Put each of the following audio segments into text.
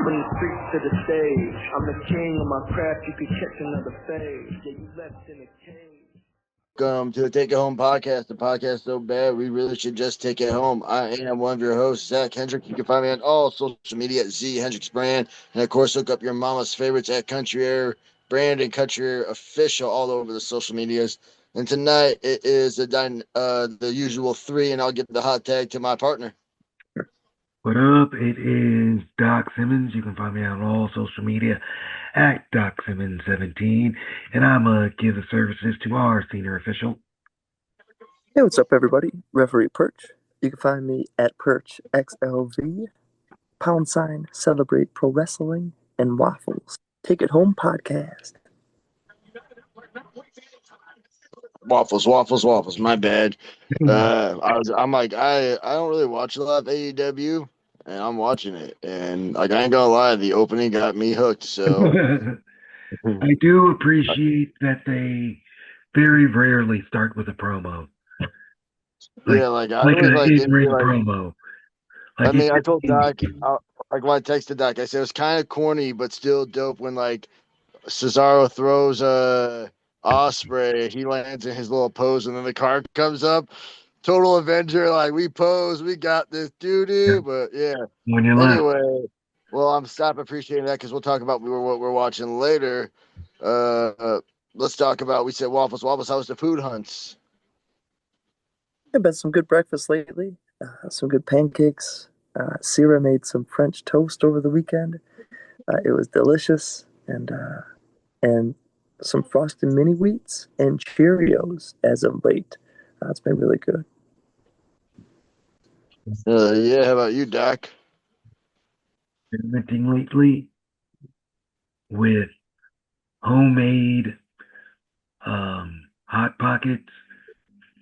From the streets to the stage, I'm the king of my craft. You could catch another phase. Yeah, you left in a cage. Welcome to the Take It Home podcast. The podcast so bad we really should just take it home. I am one of your hosts, Zach Hendrick. You can find me on all social media at Z Hendricks Brand, and of course, look up your mama's favorites at Country Air Brand and Country Air Official all over the social medias. And tonight it is the usual three, and I'll give the hot tag to my partner. What up? It is Doc Simmons. You can find me on all social media at DocSimmons17, and I'm going to give the services to our senior official. Hey, what's up, everybody? Referee Perch. You can find me at Perch XLV, # Celebrate Pro Wrestling, and Waffles. Take It Home podcast. Waffles. My bad. I don't really watch a lot of AEW, and I'm watching it, and I ain't gonna lie, the opening got me hooked. So I do appreciate that they very rarely start with a promo. Promo. I told Doc, when I texted Doc, I said it was kind of corny, but still dope when Cesaro throws Osprey, he lands in his little pose, and then the card comes up. Total Avenger, we pose, we got this, doo-doo. But yeah. Anyway, well, I'm stop appreciating that because we'll talk about what we're watching later. Let's talk about, we said Waffles. How was the food hunts? I've had some good breakfast lately. Some good pancakes. Sierra made some French toast over the weekend. It was delicious, and some frosted mini wheats and Cheerios as of late. It's been really good. Yeah, how about you, Doc? Experimenting lately with homemade Hot Pockets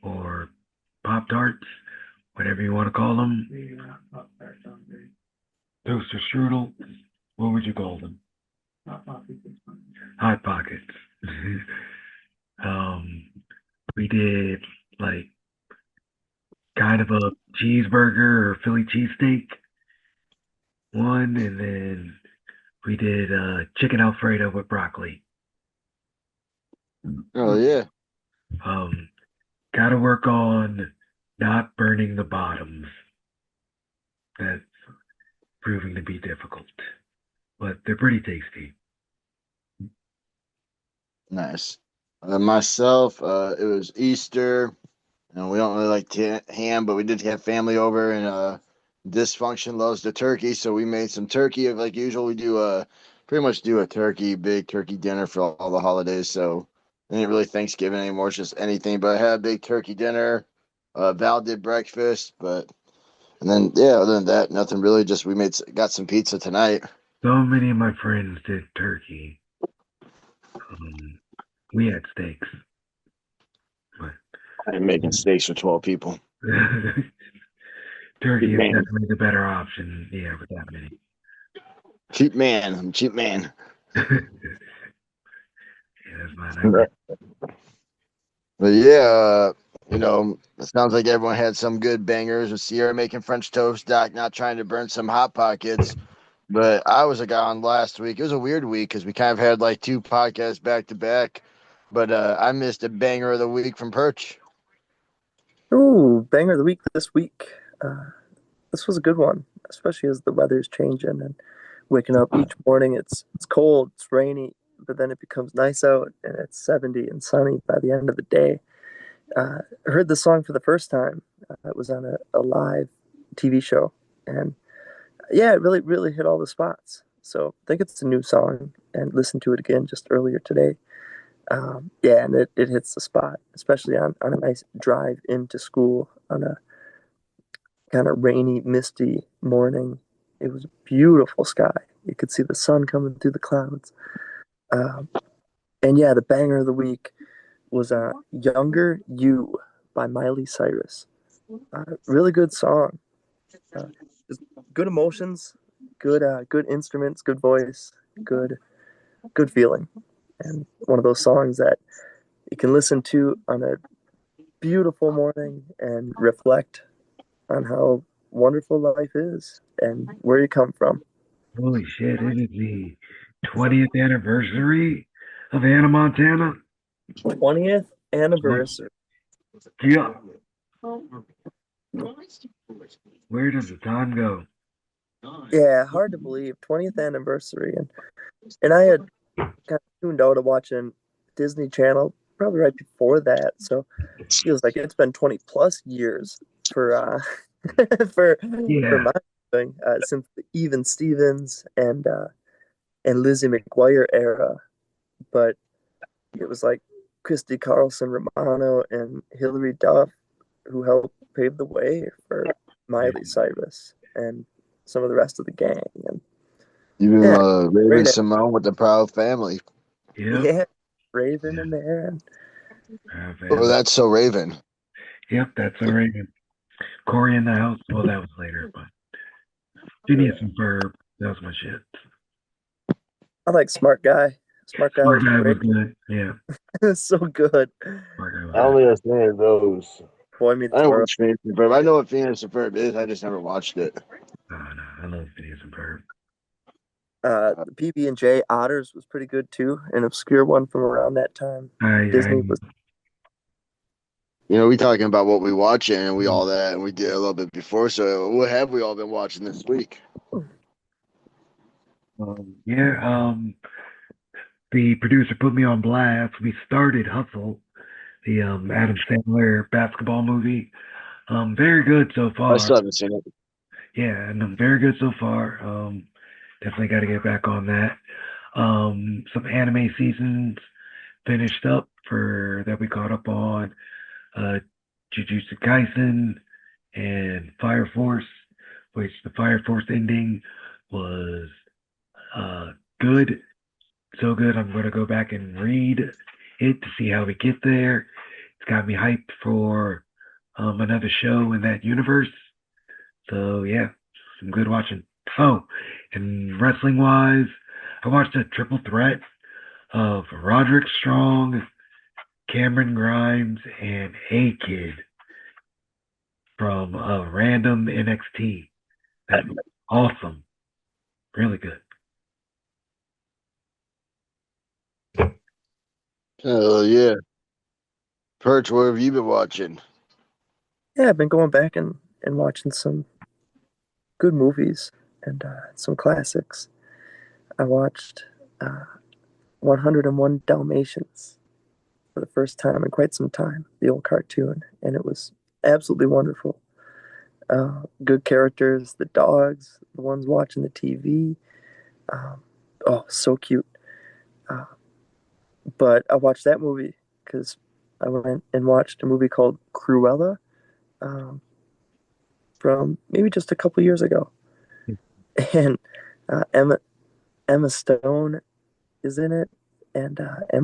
or Pop-Tarts, whatever you want to call them. Toaster strudel. What would you call them? Hot Pockets. We did kind of a cheeseburger or Philly cheesesteak one, and then we did chicken Alfredo with broccoli. Oh yeah. Gotta work on not burning the bottoms. That's proving to be difficult, but they're pretty tasty. Nice. Myself, it was Easter, and we don't really like ham, but we did have family over, and Dysfunction loves the turkey, so we made some turkey. Like usual, we do pretty much do a big turkey dinner for all the holidays. So it ain't really Thanksgiving anymore; it's just anything. But I had a big turkey dinner. Val did breakfast, and then other than that, nothing really. Just got some pizza tonight. So many of my friends did turkey. We had steaks. But I'm making steaks for 12 people. Turkey is definitely the better option, with that many. Cheap man. I'm a cheap man. That's mine. But yeah, it sounds like everyone had some good bangers with Sierra making French toast, Doc not trying to burn some Hot Pockets. But I was a guy on last week. It was a weird week because we kind of had 2 podcasts back to back. But I missed a banger of the week from Perch. Ooh, banger of the week this week. This was a good one, especially as the weather's changing and waking up each morning. It's cold, it's rainy, but then it becomes nice out and it's 70 and sunny by the end of the day. I heard the song for the first time. It was on a live TV show, and yeah, it really hit all the spots. So I think it's a new song, and listened to it again just earlier today. And it hits the spot, especially on a nice drive into school on a kind of rainy, misty morning. It was a beautiful sky. You could see the sun coming through the clouds. And yeah, the banger of the week was Younger You by Miley Cyrus. Really good song. Just good emotions, good instruments, good voice, good feeling. And one of those songs that you can listen to on a beautiful morning and reflect on how wonderful life is and where you come from. Holy shit, it is the 20th anniversary of Hannah Montana. 20th anniversary. Yeah. Where does the time go? Yeah, hard to believe. 20th anniversary. And I had kind of tuned out of watching Disney Channel probably right before that. So it feels like it's been 20 plus years for for Yeah. my thing since the Even Stevens and Lizzie McGuire era. But it was like Christy Carlson Romano and Hilary Duff who helped pave the way for Miley Cyrus and some of the rest of the gang. And Even yeah, Raven great. Simone with the Proud Family. Yep. Yeah, Raven in there. And Oh, that's so Raven. Yep, that's all right. Corey in the House. Well, that was later, but Phineas and Ferb. That was my shit. I like Smart Guy. Smart Guy Smart was Guy great. was good. Yeah, It was so good. Smart Guy was I good. only understand those. Boy Meets I don't World. watch Phineas and Ferb. I know what Phineas and Ferb is. I just never watched it. Oh, no, I love Phineas and Ferb. The PB&J Otters was pretty good too, an obscure one from around that time. Disney was. You know, we talking about what we watching and we all that, and we did a little bit before. So, what have we all been watching this week? The producer put me on blast. We started Hustle, the Adam Sandler basketball movie. Very good so I far. still haven't seen it. Yeah, and very good so far. Definitely got to get back on that. Some anime seasons finished up for that we caught up on. Jujutsu Kaisen and Fire Force, which the Fire Force ending was good. So good, I'm going to go back and read it to see how we get there. It's got me hyped for another show in that universe. So yeah, some good watching. Oh, and wrestling wise, I watched a triple threat of Roderick Strong, Cameron Grimes, and A Kid from Random NXT. That was awesome. Really good. Oh yeah, Perch. What have you been watching? Yeah, I've been going back and watching some good movies and some classics. I watched 101 Dalmatians for the first time in quite some time, the old cartoon, and it was absolutely wonderful. Good characters, the dogs, the ones watching the TV. Oh, so cute. Uh, but I watched that movie because I went and watched a movie called Cruella um, from maybe just a couple years ago. And Emma Stone is in it, and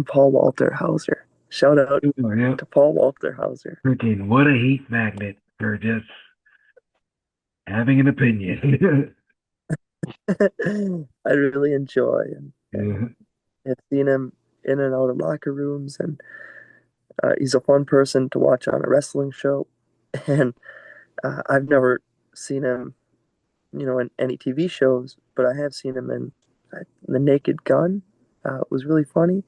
Paul Walter Hauser. Shout out Oh, yeah. to Paul Walter Hauser. Freaking what a heat magnet for just having an opinion. I really enjoy and, Yeah. have seen him in and out of locker rooms, and he's a fun person to watch on a wrestling show. And I've never seen him, in any TV shows, but I have seen him in The Naked Gun. It was really funny.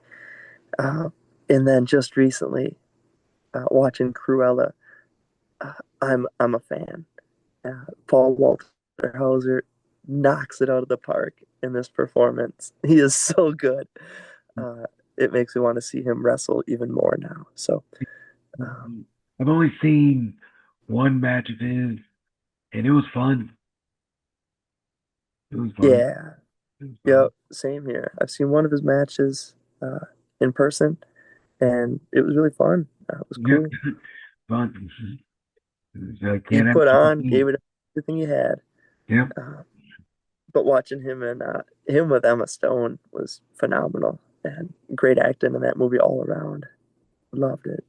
And then just recently, watching Cruella, I'm a fan. Paul Walter Hauser knocks it out of the park in this performance. He is so good. It makes me want to see him wrestle even more now. So I've only seen one match of his, and it was fun. It was fun. yeah, yeah, same here. I've seen one of his matches in person, and it was really fun. It was cool. Yep. Fun. He put on, gave it everything he had. Yep. But watching him and him with Emma Stone was phenomenal, and great acting in that movie all around. Loved it.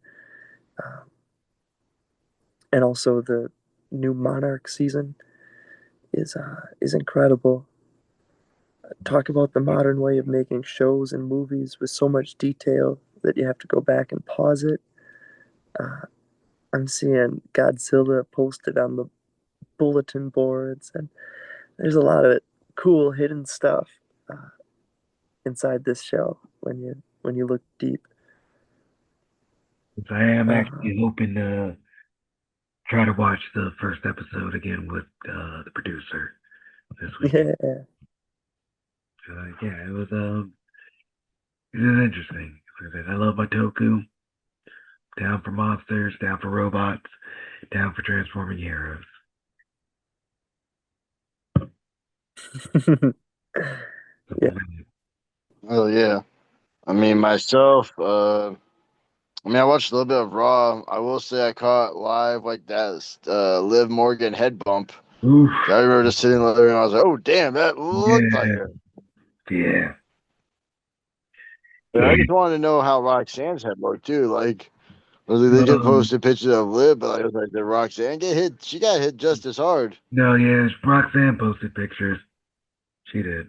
And also the new Monarch season is incredible. Talk about the modern way of making shows and movies with so much detail that you have to go back and pause it. I'm seeing Godzilla posted on the bulletin boards, and there's a lot of cool hidden stuff inside this show when you look deep. So I am Uh, actually hoping to try to watch the first episode again with the producer this weekend. yeah, Yeah, it was interesting. I love my Toku. Down for monsters, down for robots, down for transforming heroes. yeah. Oh yeah. I mean myself, I mean I watched a little bit of Raw. I will say I caught live like that Liv Morgan head bump. Oof. I remember just sitting there and I was like, oh damn, that looked like Yeah. her. Yeah. But I Yeah. just wanted to know how Roxanne's head looked too. Like they did Um, post a picture of Liv, but like, I was like, did Roxanne get hit? She got hit just as hard. no, yeah, Roxanne posted pictures. She did.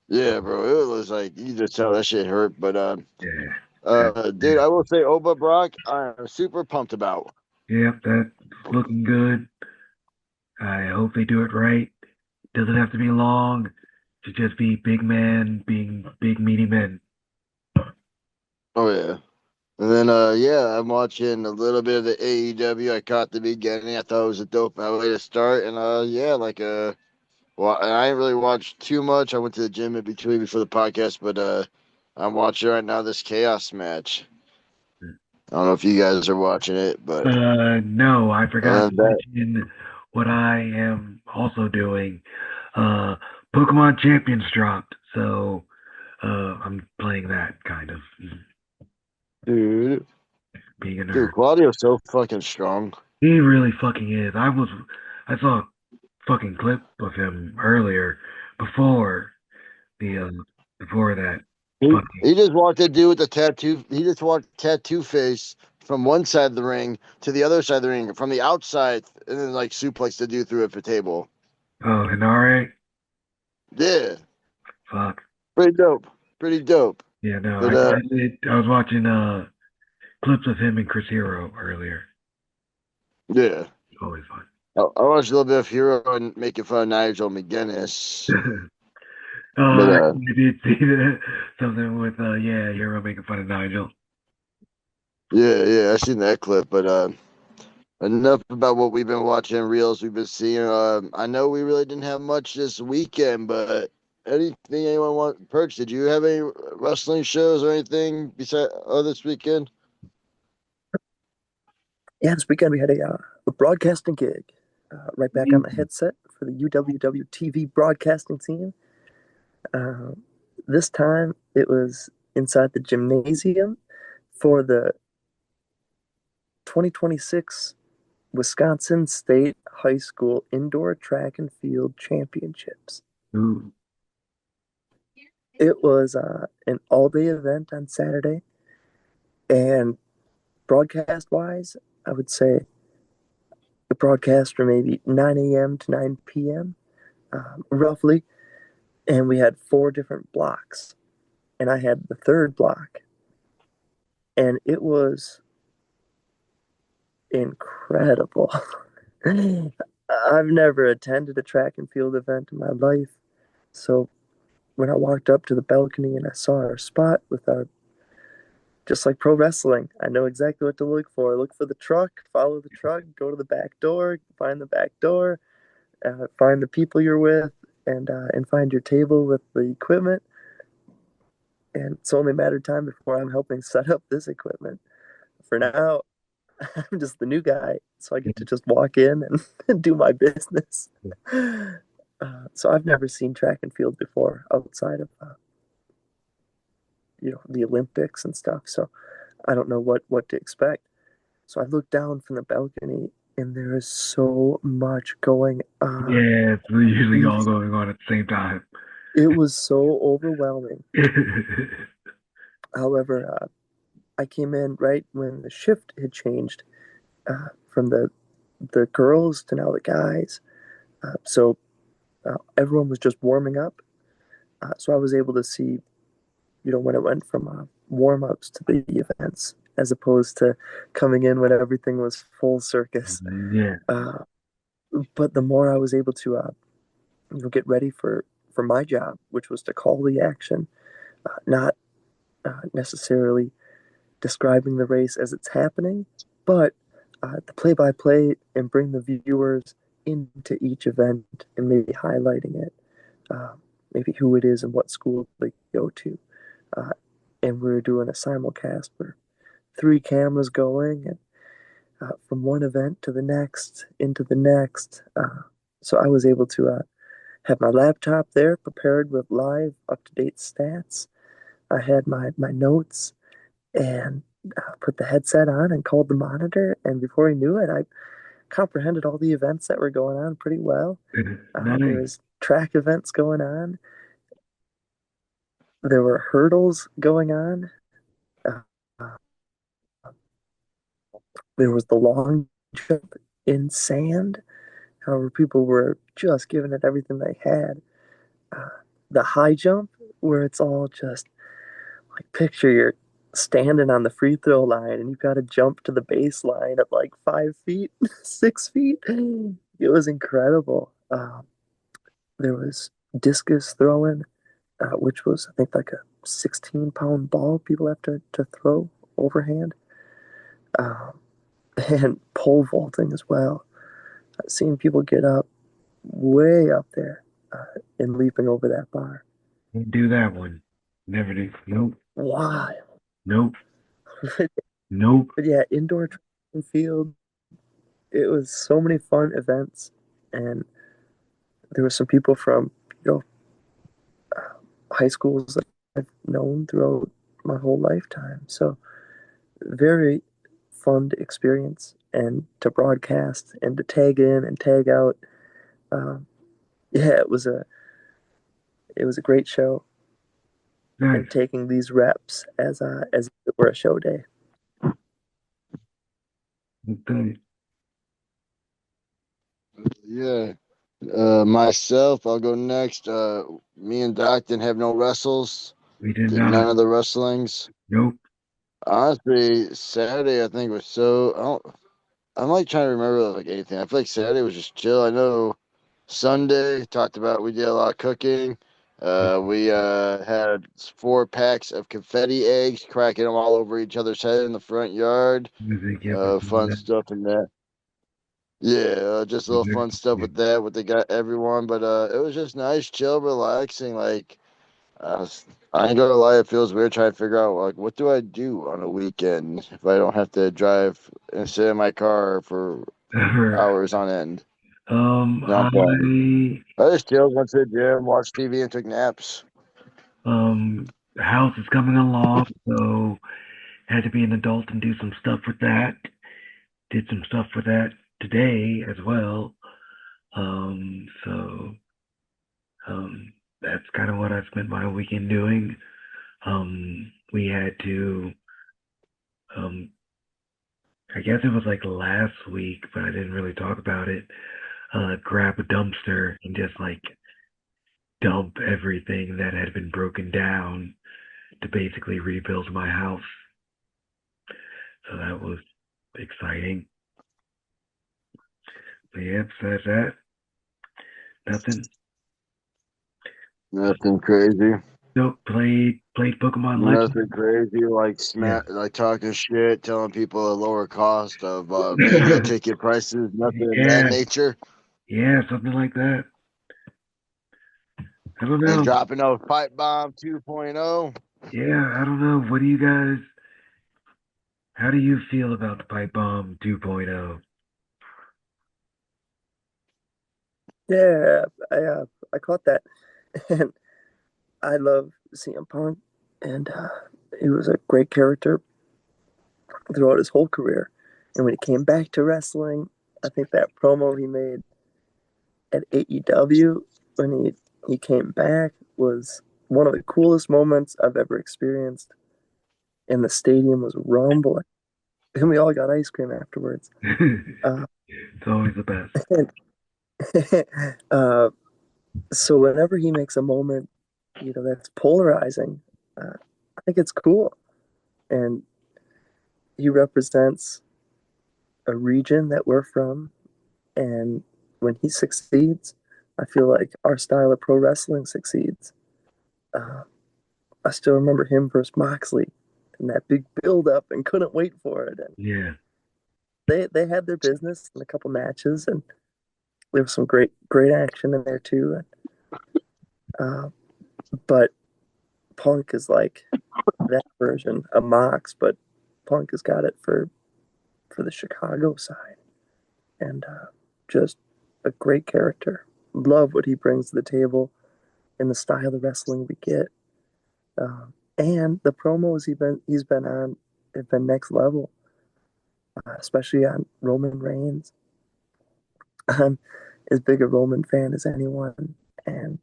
Yeah, bro. It was like you just tell that shit hurt. But Yeah. dude, I will say Oba Brock, I'm super pumped about. Yep, that's looking good. I hope they do it right. Doesn't have to be long. Should just be big men being big meaty men. Oh yeah. And then yeah, I'm watching a little bit of the AEW. I caught the beginning. I thought it was a dope way to start. And yeah, like well, I didn't really watch too much. I went to the gym in between before the podcast, but I'm watching right now this chaos match. I don't know if you guys are watching it, but No, I forgot to that mention what I am also doing. Uh, Pokemon Champions dropped, so I'm playing that kind of dude, being a dude, nerd. Claudio's so fucking strong. He really fucking is. I saw a fucking clip of him earlier before the before that fucking. He just walked a dude with the tattoo. He just walked tattoo face from one side of the ring to the other side of the ring, from the outside, and then like suplex the dude through a table. Oh, Hinare. Yeah, Fuck. pretty dope. Pretty dope. Yeah, no, But I was watching clips of him and Chris Hero earlier. yeah, Always fun. I watched a little bit of Hero and making fun of Nigel McGuinness. But Oh, actually, I did see that something with yeah, Hero making fun of Nigel. yeah, I seen that clip. But enough about what we've been watching, reels we've been seeing. I know we really didn't have much this weekend, but anything anyone want? Perch, did you have any wrestling shows or anything besides this weekend? Yeah, this weekend we had a broadcasting gig right back on the headset for the UWW TV broadcasting team. Uh, this time it was inside the gymnasium for the 2026 Wisconsin State High School Indoor Track and Field Championships. Ooh. It was an all day event on Saturday, and broadcast wise, I would say the broadcast from maybe 9 a.m. to 9 p.m. Roughly, and we had 4 different blocks, and I had the third block, and it was incredible. I've never attended a track and field event in my life, so when I walked up to the balcony and I saw our spot with our, just like pro wrestling, I know exactly what to look for. Look for the truck, follow the truck, go to the back door, find the back door, find the people you're with, and find your table with the equipment. And it's only a matter of time before I'm helping set up this equipment. For now, I'm just the new guy, so I get to just walk in and do my business. So I've never seen track and field before outside of the Olympics and stuff. So I don't know what to expect. So I look down from the balcony, and there is so much going on. Yeah, it's usually all going on at the same time. It was so overwhelming. However, I came in right when the shift had changed from the girls to now the guys. So everyone was just warming up. So I was able to see, when it went from warm ups to the events, as opposed to coming in when everything was full circus. Yeah. But the more I was able to get ready for my job, which was to call the action, not necessarily describing the race as it's happening, but the play-by-play and bring the viewers into each event and maybe highlighting it, uh, maybe who it is and what school they go to. Uh, and we were doing a simulcast where 3 cameras going and from one event to the next, into the next. So I was able to have my laptop there prepared with live, up to date stats. I had my notes and put the headset on and called the monitor. And before I knew it, I comprehended all the events that were going on pretty well. There Nice. was track events going on. There were hurdles going on. Uh, there was the long jump in sand. However, people were just giving it everything they had. Uh, the high jump, where it's all just like picture you're standing on the free throw line and you've got to jump to the baseline at like 5 feet, 6 feet. It was incredible. There was discus throwing, which was, I think, like a 16-pound ball people have to throw overhand, um, and pole vaulting as well. Seeing people get up way up there and leaping over that bar. Didn't do that one. Never did. Nope. Wow. Nope. Nope. But yeah, indoor track and field, it was so many fun events. And there were some people from, you know, high schools that I've known throughout my whole lifetime. So very fun to experience and to broadcast and to tag in and tag out. Um, yeah, it was a great show, Nice. and taking these reps as if it were a show day. Okay. Yeah. Myself, I'll go next. Me and Doc didn't have no wrestles. We did Did not. none of the wrestlings. Nope. Honestly, Saturday I think was so. I'm like trying to remember like anything. I feel like Saturday was just chill. I know Sunday talked about we did a lot of cooking. We had 4 packs of confetti eggs, cracking them all over each other's head in the front yard. Music, yep, I saw Fun that. stuff in that. Yeah, just a little fun stuff with that. What they got everyone, but it was just nice, chill, relaxing. Like uh, I ain't gonna lie, it feels weird trying to figure out like what do I do on a weekend if I don't have to drive and sit in my car for hours on end. Not fun. I I just chilled, went to the gym, watched TV, and took naps. the house is coming along, so had to be an adult and do some stuff with that. Did some stuff with that today as well. So that's kind of what I spent my weekend doing. We had to, um, I guess it was like last week, but I didn't really talk about it. Grab a dumpster and just like dump everything that had been broken down to basically rebuild my house. So that was exciting. But yeah, besides that, nothing. Nothing crazy. Nope, played Pokemon Nothing Legends. crazy like Yeah. like talking shit, telling people a lower cost of media ticket prices, nothing of that Yeah, nature. yeah, something like that. I don't And know. dropping a pipe bomb 2.0. Yeah, I don't know. What do you guys, how do you feel about the Pipe Bomb 2.0? Yeah, I caught that, and I love CM Punk, and he was a great character throughout his whole career. And when he came back to wrestling, I think that promo he made at AEW when he came back was one of the coolest moments I've ever experienced. And the stadium was rumbling, and we all got ice cream afterwards. Uh, It's always the best. uh, so whenever he makes a moment, that's polarizing, I think it's cool, and he represents a region that we're from, and when he succeeds, I feel like our style of pro wrestling succeeds. Uh, I still remember him versus Moxley and that big build up and couldn't wait for it. And Yeah. they had their business in a couple matches, and there was some great action in there too. Uh, but Punk is like that version of Mox, but Punk has got it for the Chicago side, and just a great character. Love what he brings to the table and the style of wrestling we get. And the promos he's been on have been next level, especially on Roman Reigns. I'm as big a Roman fan as anyone, and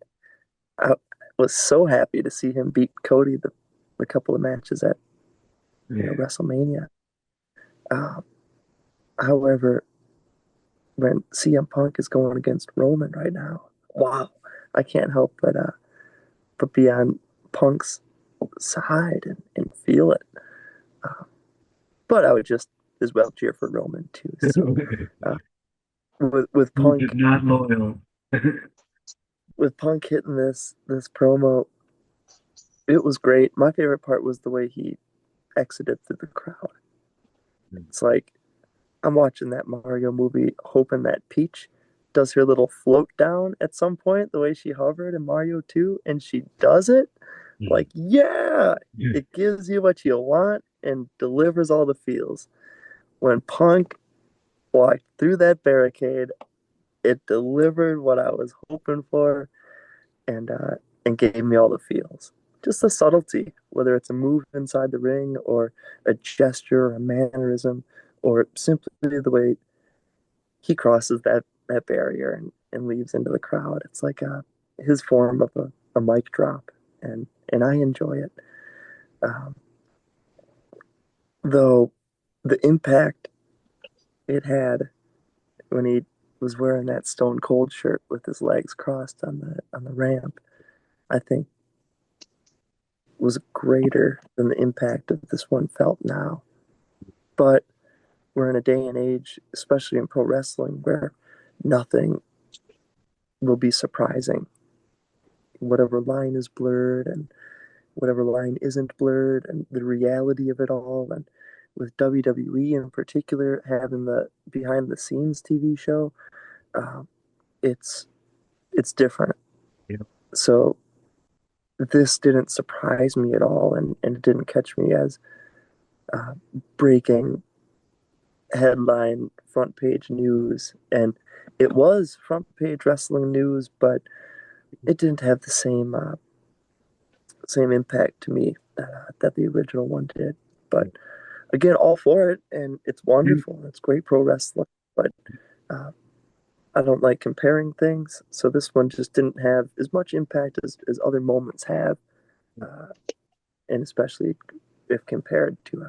I was so happy to see him beat Cody the couple of matches at Yeah. WrestleMania. Uh, However, when CM Punk is going against Roman right now, wow, I can't help but be on Punk's side and feel it. But I would just as well cheer for Roman too. So uh, with Punk is Punk not loyal. with Punk hitting this promo, it was great. My favorite part was the way he exited through the crowd. It's like I'm watching that Mario movie, hoping that Peach does her little float down at some point, the way she hovered in Mario 2, and she does it. Like, yeah, it gives you what you want and delivers all the feels. When Punk walked through that barricade, it delivered what I was hoping for, and gave me all the feels. Just the subtlety, whether it's a move inside the ring or a gesture or a mannerism, or simply the way he crosses that barrier and leaves into the crowd. It's like his form of a mic drop, and I enjoy it. Um, though the impact it had when he was wearing that Stone Cold shirt with his legs crossed on the ramp, I think was greater than the impact of this one felt now. But we're in a day and age, especially in pro wrestling, where nothing will be surprising. Whatever line is blurred and whatever line isn't blurred, and the reality of it all. And with WWE in particular having the behind the scenes TV show, uh, it's it's different. Yeah. So this didn't surprise me at all, and it didn't catch me as uh, breaking headline front page news. And it was front page wrestling news, but it didn't have the same impact to me that the original one did. But again, all for it, and it's wonderful. It's great pro wrestling, but uh, I don't like comparing things. So this one just didn't have as much impact as other moments have, uh, and especially if compared to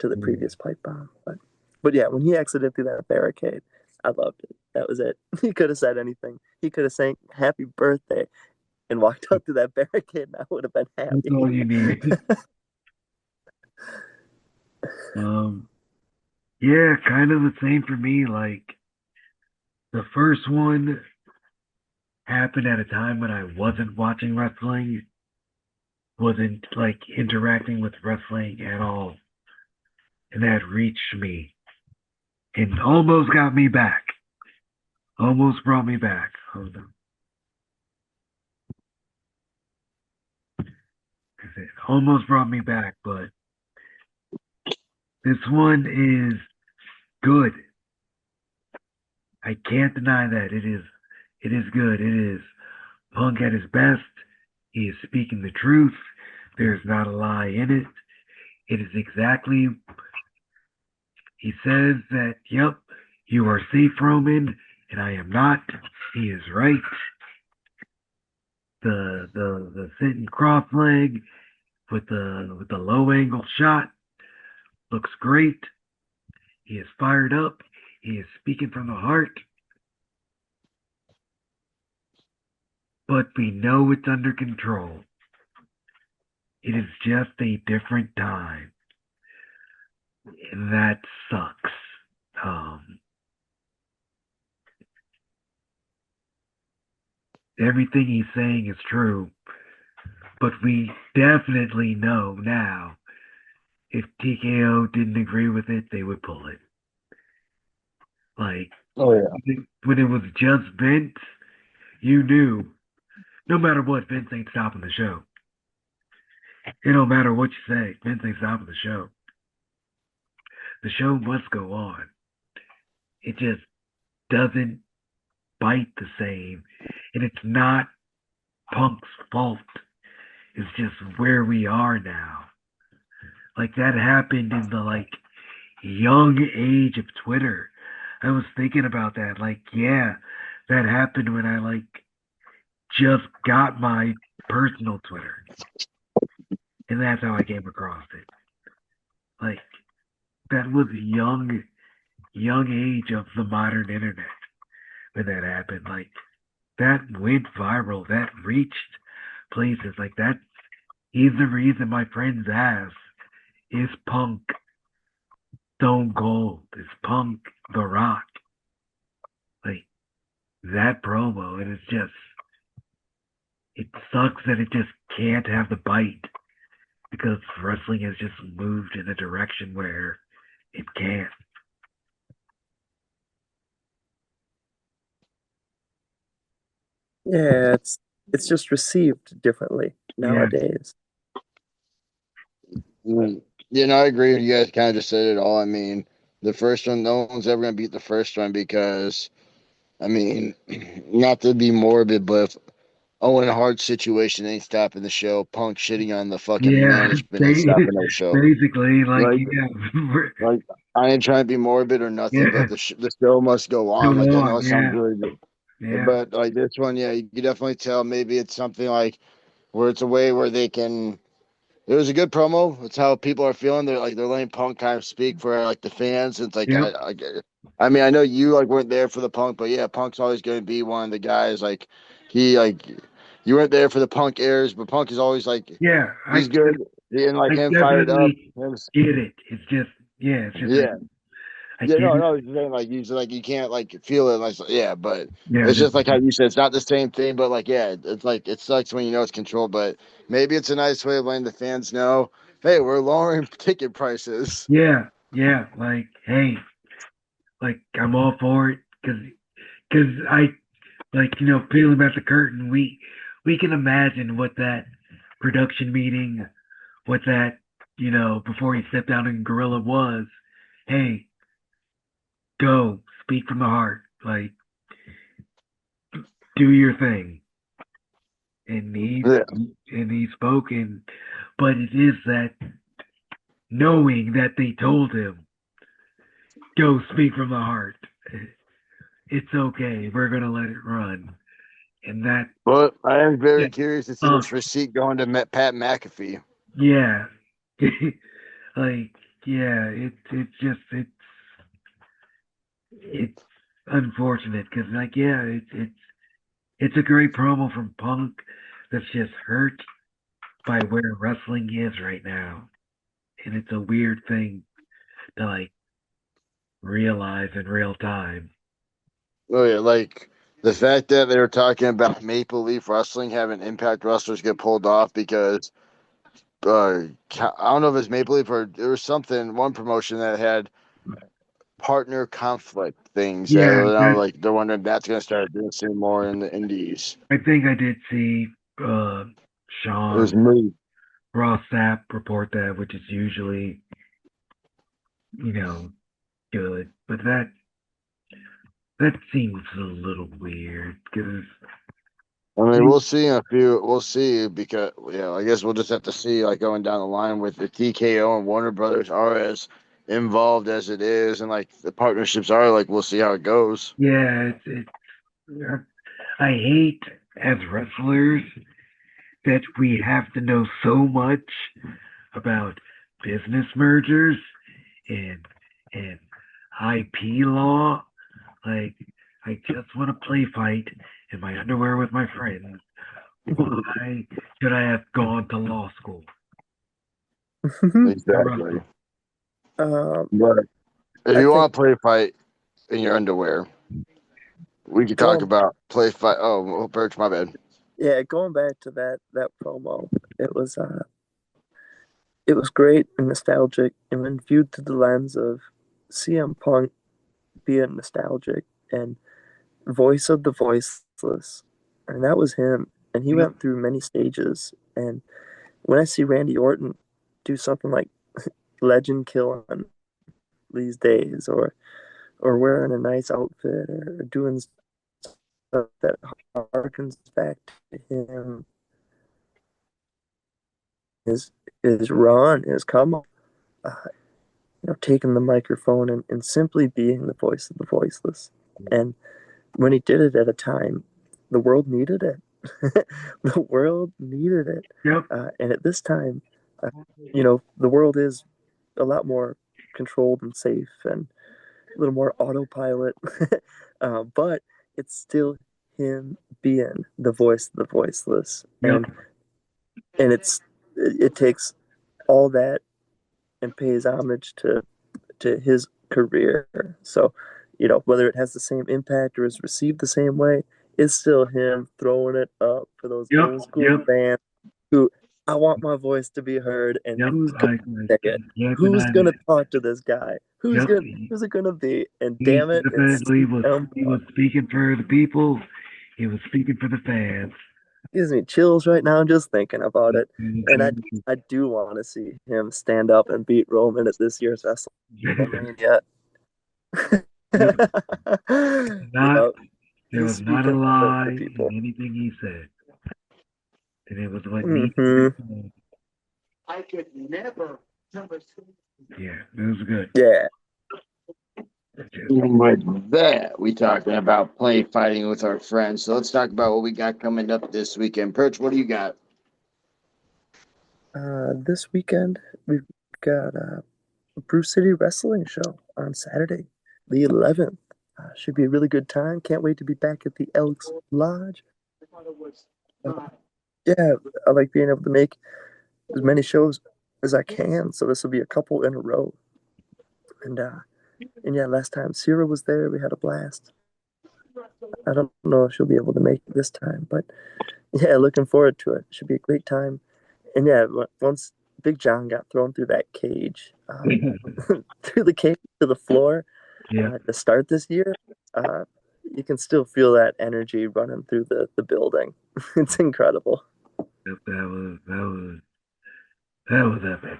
the previous pipe bomb. But yeah, when he exited through that barricade, I loved it. That was it. He could have said anything. He could have sang "Happy Birthday" and walked out through that barricade, and I would have been happy. That's all you need. Yeah, kind of the same for me. Like the first one happened at a time when I wasn't watching wrestling, wasn't like interacting with wrestling at all. And that reached me and almost got me back. Almost brought me back. Hold on. It almost brought me back, but this one is good. I can't deny that. It is good. It is Punk at his best. He is speaking the truth. There's not a lie in it. It is exactly, he says that, yep, you are safe, Roman, and I am not. He is right. The sitting cross leg with the low angle shot looks great. He is fired up. He is speaking from the heart. But we know it's under control. It is just a different time. And that sucks. everything he's saying is true, but we definitely know now if TKO didn't agree with it, they would pull it. Like Oh yeah. when it was just Vince, you knew no matter what, Vince ain't stopping the show. It don't matter what you say, Vince ain't stopping the show. The show must go on. It just doesn't bite the same. And it's not Punk's fault. It's just where we are now. Like that happened in the young age of Twitter. I was thinking about that. Like, yeah, that happened when I just got my personal Twitter. And that's how I came across it. Like that was young age of the modern internet when that happened. Like that went viral. That reached places. Like that. He's the reason my friends ask, is Punk Stone Cold? Is Punk The Rock? Like that promo, and it sucks that it just can't have the bite because wrestling has just moved in a direction where it can't. Yeah, it's just received differently Yeah, nowadays. I agree. You guys kind of just said it all. I mean, the first one, no one's ever gonna beat the first one because, I mean, not to be morbid, but if Owen Hart's situation ain't stopping the show, Punk shitting on the fucking yeah. management ain't stopping the show. Basically, Like, yeah, like I ain't trying to be morbid or nothing, yeah. but the show must go Go on. Like I know on, it sounds yeah, really good, yeah, but like this one, yeah, you can definitely tell maybe it's something like where it's a way where they can. It was a good promo. It's how people are feeling. They're letting Punk kind of speak for the fans. It's like yep, I get it. I mean, I know you weren't there for the Punk, but yeah, Punk's always going to be one of the guys. He you weren't there for the Punk airs, but Punk is always yeah. he's good. And I him fired up. definitely get it. It's just, yeah, it's just Yeah. I Yeah, get no, it. no, he's saying you can't feel it yeah, but Yeah, it's just like how you said it's not the same thing, but yeah, it's it sucks when you know it's controlled, but maybe it's a nice way of letting the fans know, hey, we're lowering ticket prices. yeah, yeah. Hey, I'm all for it because I peeling back the curtain. We can imagine what that production meeting, what that before he stepped down in Gorilla was. Hey, go speak from the heart. Do your thing. And Yeah. he spoke, but it is that knowing that they told him, go speak from the heart. It's okay. We're gonna let it run. And that, But I am very yeah, curious to see uh, this receipt going to Pat McAfee. yeah, like, yeah, it's unfortunate because, yeah, it's a great promo from Punk that's just hurt by where wrestling is right now, and it's a weird thing to realize in real time. Oh yeah, the fact that they were talking about Maple Leaf Wrestling having Impact wrestlers get pulled off because I don't know if it's Maple Leaf or there was one promotion that had partner conflict things that Yeah, they're wondering if that's going to start doing some more in the indies. I think I did see It was Sean me. Ross Sapp report that, which is usually you know good, but that seems a little weird because I mean, we'll see in a few. We'll see because I guess we'll just have to see going down the line with the TKO and Warner Brothers are as involved as it is, and the partnerships are we'll see how it goes. yeah, I hate as wrestlers that we have to know so much about business mergers and and IP law. Like, I just want to play fight in my underwear with my friends. Why should I have gone to law school to Exactly. wrestle? But if I you think want to play a fight in your underwear, We could talk about play fight. Oh, Perch, my bad. Yeah, going back to that promo, it was great and nostalgic, and when viewed through the lens of CM Punk being nostalgic and voice of the voiceless, and that was him. And he Yep. went through many stages. And when I see Randy Orton do something like legend killing these days, or wearing a nice outfit, or doing stuff that harkens back to him, his run, his come up, uh, taking the microphone and simply being the voice of the voiceless. And when he did it at a time, the world needed it. The world needed it. Yep. And at this time, the world is a lot more controlled and safe and a little more autopilot. But it's still him being the voice of the voiceless. Yep. And it takes all that and pays homage to his career. So, whether it has the same impact or is received the same way, it's still him throwing it up for those Yep. old school Yep. fans who I want my voice to be heard, and Yep. who's I gonna say it? can't Who's deny gonna that. talk to this guy? Yep. Who's it gonna be? And He damn it, it's definitely was. CM He was Punk. speaking for the people. He was speaking for the fans. Gives me chills right now just thinking about it. And I Mhm. I do want to see him stand up and beat Roman at this year's WrestleMania. Yep. Not. Yeah, There he's was not a speaking for the lie in people. anything he said, and it was what needed to Hmm. be said. I could never. Yeah, it was good. Yeah. And with that, we talking about play fighting with our friends. So let's talk about what we got coming up this weekend. Perch, what do you got? This weekend we've got a Brew City Wrestling show on Saturday, the 11th. Should be a really good time. Can't wait to be back at the Elks Lodge. Yeah, I like being able to make as many shows as I can. So this will be a couple in a row. And yeah, last time Sierra was there, we had a blast. I don't know if she'll be able to make it this time, but yeah, looking forward to it. Should be a great time. And yeah, once Big John got thrown through that cage, through the cage to the floor Yeah. to start this year, you can still feel that energy running through the building. It's incredible. Yep, that was epic.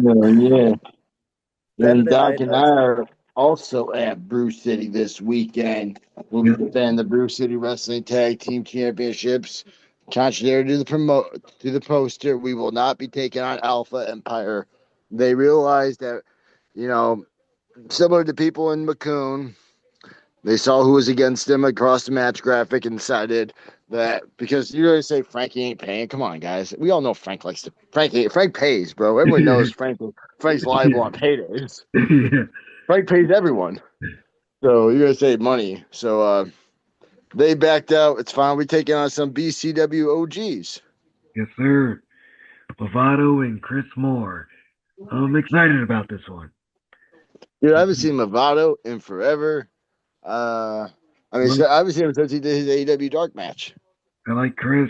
Yeah. And Saturday Doc night and I also. are also at Brew City this weekend. We'll be Yep. defending the Brew City Wrestling Tag Team Championships. Contrary to the poster, we will not be taking on Alpha Empire. They realized that, similar to people in Macomb, they saw who was against them across the match graphic and decided that because you always say Frankie ain't paying. Come on, guys. We all know Frank likes to Frank pays, bro. Everyone knows Frank's liable on paydays. Yeah. Frank pays everyone. So you're gonna save money. So they backed out. It's fine. We're taking on some BCW OGs. Yes, sir. Lovato and Chris Moore. I'm excited about this one. Dude, I haven't seen Movado in forever. I mean, Like, I haven't seen him since he did his AEW Dark match. I like Chris.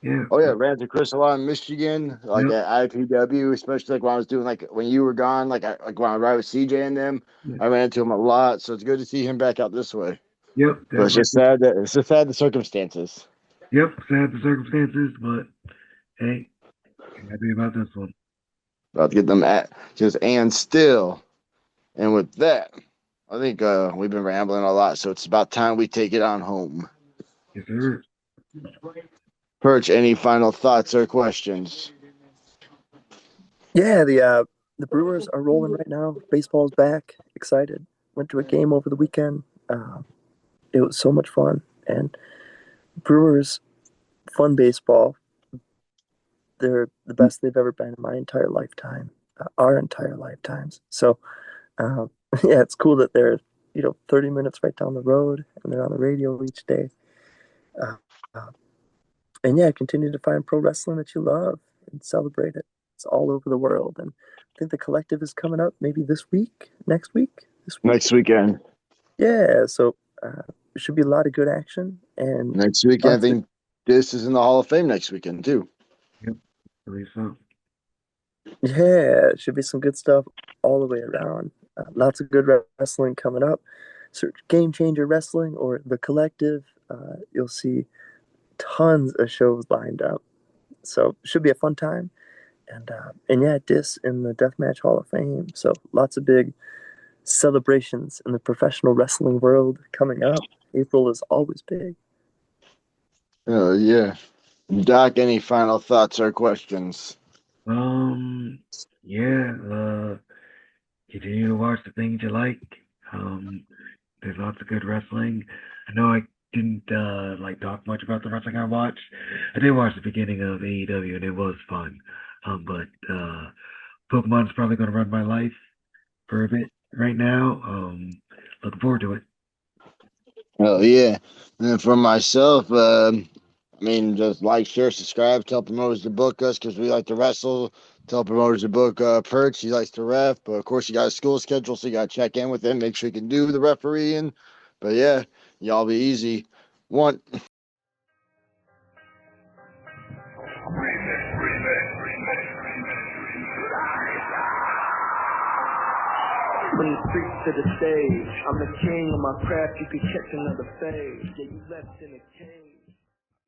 Yeah. Oh yeah, ran to Chris a lot in Michigan, like Yep. at IPW, especially like when I was doing like when you were gone, like when I ride with CJ and them, Yep. I ran into him a lot. So it's good to see him back out this way. Yep. But Definitely. it's just sad the circumstances. Yep. Sad the circumstances, but hey, happy about this one. About to get them at just and still. And with that, I think we've been rambling a lot, so it's about time we take it on home. Yes, sir. Perch, any final thoughts or questions? Yeah, the Brewers are rolling right now. Baseball's back. Excited. Went to a game over the weekend. It was so much fun. And Brewers, fun baseball. They're the best they've ever been in my entire lifetime, our entire lifetimes. So, yeah, it's cool that they're 30 minutes right down the road and they're on the radio each day. Uh, uh, and yeah, continue to find pro wrestling that you love and celebrate it. It's all over the world. And I think the collective is coming up maybe this week, next week. this week. Next weekend. Yeah, so it should be a lot of good action and Next weekend, I lots of think this is in the Hall of Fame next weekend too. Yep, I believe so. yeah, it should be some good stuff all the way around. Lots of good wrestling coming up. Search Game Changer Wrestling or The Collective. You'll see tons of shows lined up. So should be a fun time. And yeah, this in the Deathmatch Hall of Fame. So lots of big celebrations in the professional wrestling world coming up. April is always big. Oh yeah. Doc, any final thoughts or questions? Yeah, continue to watch the things you like. There's lots of good wrestling. I know I didn't like talk much about the wrestling I watched. I did watch the beginning of AEW and it was fun. But Pokemon's probably gonna run my life for a bit right now. Looking forward to it. Oh yeah. And for myself, I mean, just like, share, subscribe, tell promoters to book us because we like to wrestle. Tell promoters to book Perch. He likes to ref, but of course, you got a school schedule, so you got to check in with him, make sure you can do the refereeing. But yeah, y'all be easy. One. From the streets to the stage, I'm the king of my craft, you could catch another phase. Yeah, you left in a cage.